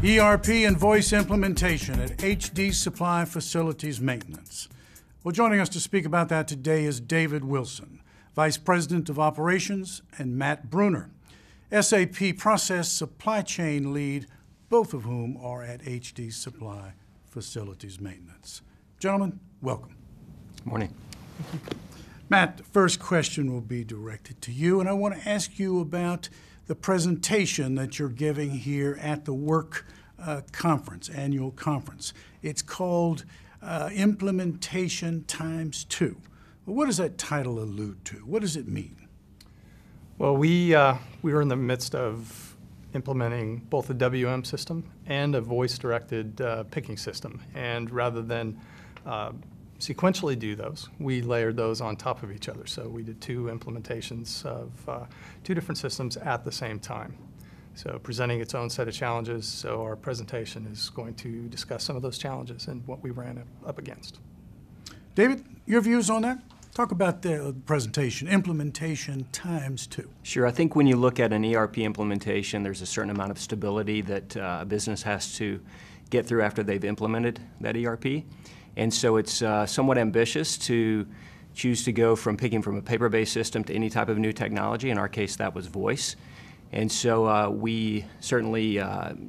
ERP and voice implementation at HD Supply Facilities Maintenance. Well, joining us to speak about that today is David Wilson, Vice President of Operations, and Matt Bruner, SAP Process Supply Chain Lead, both of whom are at HD Supply Facilities Maintenance. Gentlemen, welcome. Good morning. Matt, the first question will be directed to you, and I want to ask you about the presentation that you're giving here at the WERC conference, annual conference. It's called Implementation ×2. Well, what does that title allude to? What does it mean? Well, we were in the midst of implementing both a WM system and a voice-directed picking system. And rather than sequentially do those, we layered those on top of each other. So we did two implementations of two different systems at the same time. So presenting its own set of challenges. So our presentation is going to discuss some of those challenges and what we ran up against. David, your views on that? Talk about the presentation, Implementation ×2. Sure. I think when you look at an ERP implementation, there's a certain amount of stability that a business has to get through after they've implemented that ERP. And so it's somewhat ambitious to choose to go from picking from a paper-based system to any type of new technology. In our case, that was voice. And so we certainly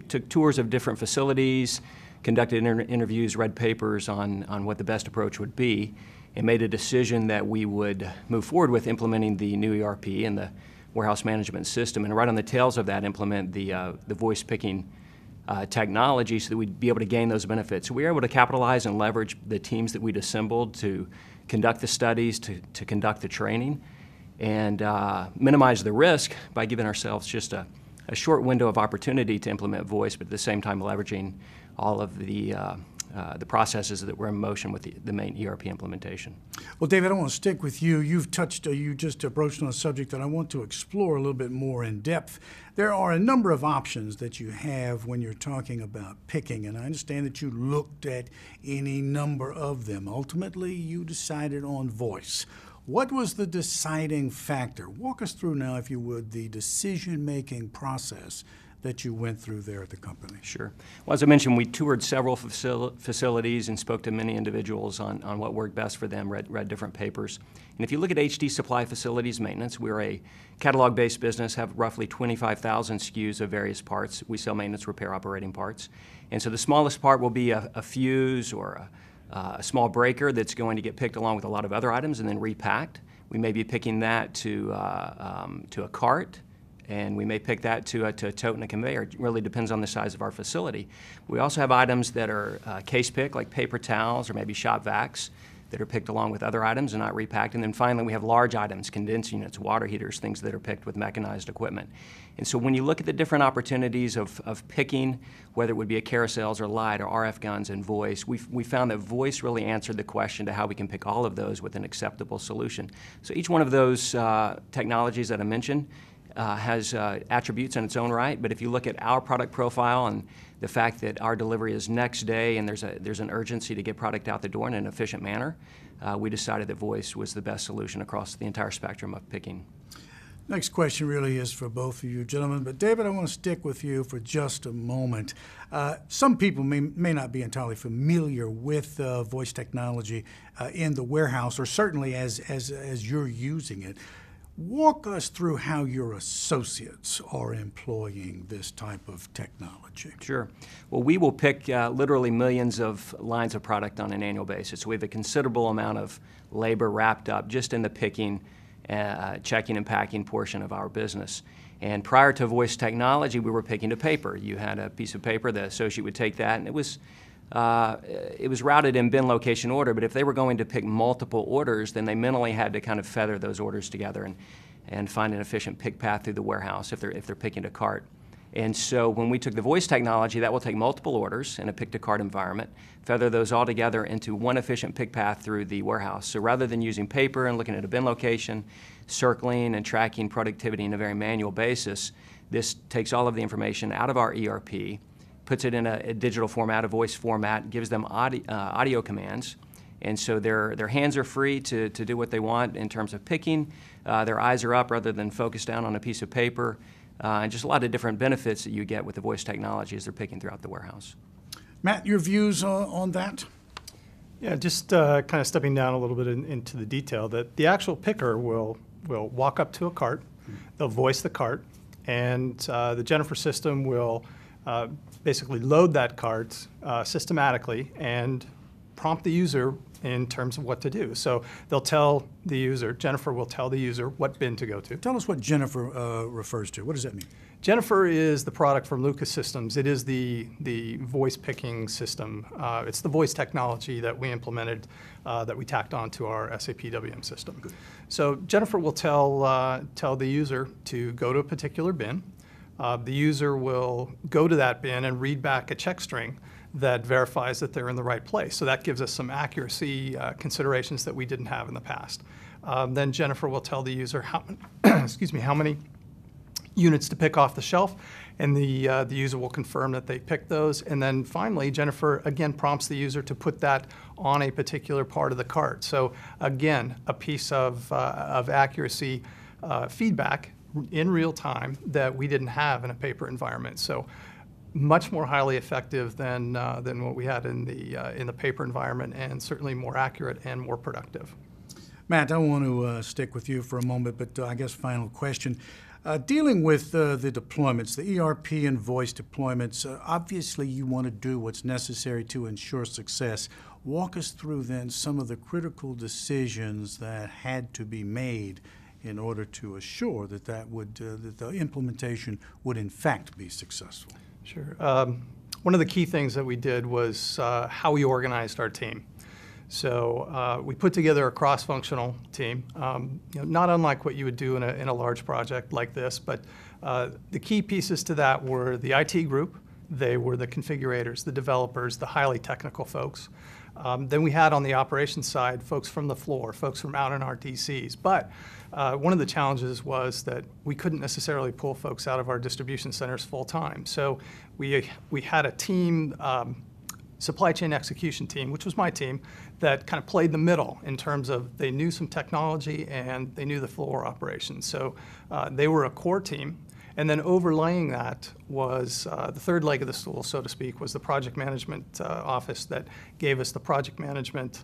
took tours of different facilities, conducted interviews, read papers on what the best approach would be, and made a decision that we would move forward with implementing the new ERP and the warehouse management system, and right on the tails of that implement the voice picking technology so that we'd be able to gain those benefits. So we were able to capitalize and leverage the teams that we'd assembled to conduct the studies, to conduct the training, and minimize the risk by giving ourselves just a short window of opportunity to implement voice, but at the same time leveraging all of the processes that were in motion with the main ERP implementation. Well, David, I want to stick with you. You just broached on a subject that I want to explore a little bit more in depth. There are a number of options that you have when you're talking about picking, and I understand that you looked at any number of them. Ultimately, you decided on voice. What was the deciding factor? Walk us through now, if you would, the decision-making process that you went through there at the company. Sure. Well, as I mentioned, we toured several facilities and spoke to many individuals on what worked best for them, read different papers. And if you look at HD Supply Facilities Maintenance, we're a catalog-based business, have roughly 25,000 SKUs of various parts. We sell maintenance, repair, operating parts. And so the smallest part will be a fuse or a small breaker that's going to get picked along with a lot of other items and then repacked. We may be picking that to a cart, and we may pick that to a tote and a conveyor. It really depends on the size of our facility. We also have items that are case pick, like paper towels or maybe shop vacs, that are picked along with other items and not repacked. And then finally, we have large items, condensed units, water heaters, things that are picked with mechanized equipment. And so when you look at the different opportunities of picking, whether it would be a carousels or light or RF guns and voice, we found that voice really answered the question to how we can pick all of those with an acceptable solution. So each one of those technologies that I mentioned has attributes in its own right, but if you look at our product profile and the fact that our delivery is next day and there's an urgency to get product out the door in an efficient manner, we decided that voice was the best solution across the entire spectrum of picking. Next question really is for both of you gentlemen, but David, I want to stick with you for just a moment. Some people may not be entirely familiar with voice technology in the warehouse, or certainly as you're using it. Walk us through how your associates are employing this type of technology. Sure. Well, we will pick literally millions of lines of product on an annual basis. So we have a considerable amount of labor wrapped up just in the picking, checking and packing portion of our business. And prior to voice technology, we were picking to paper. You had a piece of paper, the associate would take that, and it was routed in bin location order, but if they were going to pick multiple orders, then they mentally had to kind of feather those orders together and find an efficient pick path through the warehouse if they're picking a cart. And so when we took the voice technology, that will take multiple orders in a pick-to-cart environment, feather those all together into one efficient pick path through the warehouse. So rather than using paper and looking at a bin location, circling and tracking productivity in a very manual basis, this takes all of the information out of our ERP, puts it in a digital format, a voice format, gives them audio commands, and so their hands are free to do what they want in terms of picking. Their eyes are up rather than focused down on a piece of paper. and just a lot of different benefits that you get with the voice technology as they're picking throughout the warehouse. Matt, your views on that? Yeah, just kind of stepping down a little bit into the detail, that the actual picker will walk up to a cart, they'll voice the cart, and the Jennifer system will basically load that cart systematically and prompt the user in terms of what to do. So they'll tell the user, Jennifer will tell the user what bin to go to. Tell us what Jennifer refers to. What does that mean? Jennifer is the product from Lucas Systems. It is the voice picking system. It's the voice technology that we implemented, that we tacked on to our SAP WM system. Good. So Jennifer will tell the user to go to a particular bin. The user will go to that bin and read back a check string that verifies that they're in the right place. So that gives us some accuracy considerations that we didn't have in the past. Then Jennifer will tell the user how many units to pick off the shelf, and the user will confirm that they picked those. And then finally, Jennifer again prompts the user to put that on a particular part of the cart. So again, a piece of accuracy feedback in real time that we didn't have in a paper environment. So much more highly effective than what we had in the paper environment, and certainly more accurate and more productive. Matt, I want to stick with you for a moment, but I guess final question. Dealing with the deployments, the ERP and voice deployments, obviously you want to do what's necessary to ensure success. Walk us through then some of the critical decisions that had to be made in order to assure that that the implementation would in fact be successful. Sure. One of the key things that we did was how we organized our team. So we put together a cross-functional team, not unlike what you would do in a large project like this, but the key pieces to that were the IT group. They were the configurators, the developers, the highly technical folks. Then we had on the operations side folks from the floor, folks from out in our DCs. But one of the challenges was that we couldn't necessarily pull folks out of our distribution centers full time. So we had a team, supply chain execution team, which was my team, that kind of played the middle in terms of they knew some technology and they knew the floor operations. So they were a core team. And then overlaying that was the third leg of the stool, so to speak, was the project management office that gave us the project management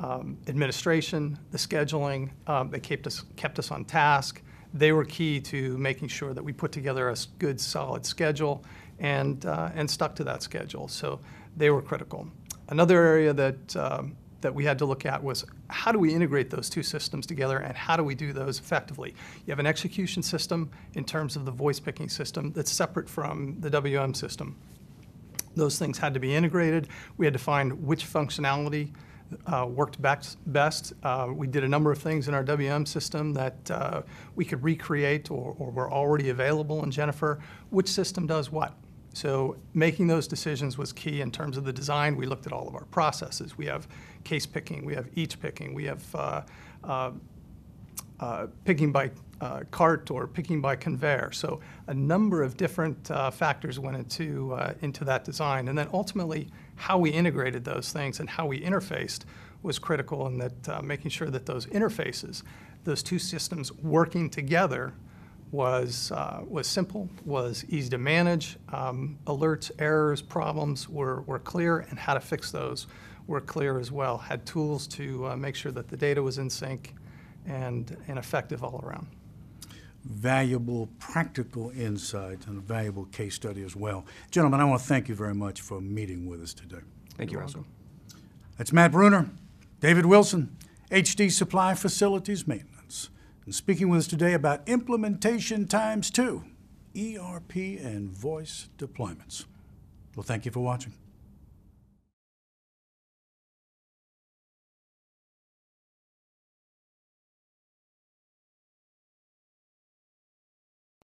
administration, the scheduling. They kept us on task. They were key to making sure that we put together a good, solid schedule and stuck to that schedule. So they were critical. Another area that we had to look at was how do we integrate those two systems together, and how do we do those effectively? You have an execution system in terms of the voice picking system that's separate from the WM system. Those things had to be integrated. We had to find which functionality worked best. We did a number of things in our WM system that we could recreate or were already available in Jennifer. Which system does what? So making those decisions was key in terms of the design. We looked at all of our processes. We have case picking, we have each picking, we have picking by cart or picking by conveyor. So a number of different factors went into that design. And then ultimately, how we integrated those things and how we interfaced was critical, in that making sure that those interfaces, those two systems working together, was simple, was easy to manage. Alerts, errors, problems were clear, and how to fix those were clear as well. Had tools to make sure that the data was in sync and effective all around. Valuable practical insight and a valuable case study as well. Gentlemen, I want to thank you very much for meeting with us today. Thank you, Russell. That's Matt Bruner, David Wilson, HD Supply Facilities Maintenance, and speaking with us today about implementation ×2, ERP and voice deployments. Well, thank you for watching.